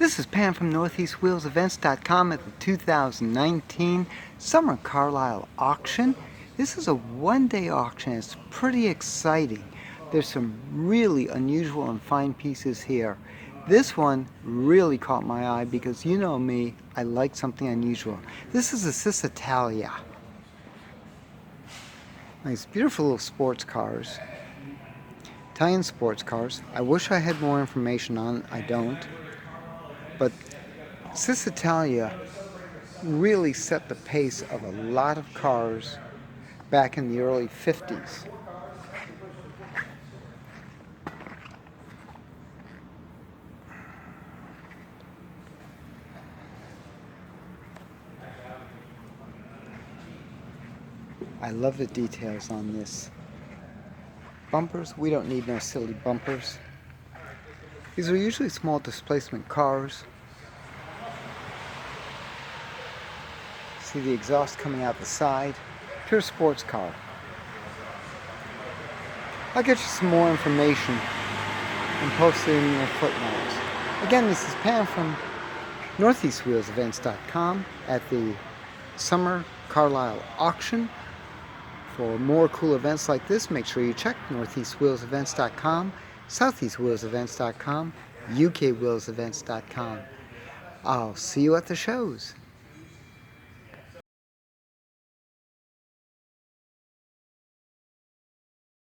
This is Pam from NortheastWheelsEvents.com at the 2019 Summer Carlisle Auction. This is a one-day auction. It's pretty exciting. There's some really unusual and fine pieces here. This one really caught my eye because you know me, I like something unusual. This is a Cisitalia. Nice, beautiful little sports cars. Italian sports cars. I wish I had more information on it. I don't. But Cisitalia really set the pace of a lot of cars back in the early 50s. I love the details on this. Bumpers, we don't need no silly bumpers. These are usually small displacement cars. See the exhaust coming out the side. Pure sports car. I'll get you some more information and post it in your footnotes. Again, this is Pam from NortheastWheelsEvents.com at the Summer Carlisle Auction. For more cool events like this, make sure you check NortheastWheelsEvents.com, SoutheastWheelsEvents.com, UKWheelsEvents.com. I'll see you at the shows.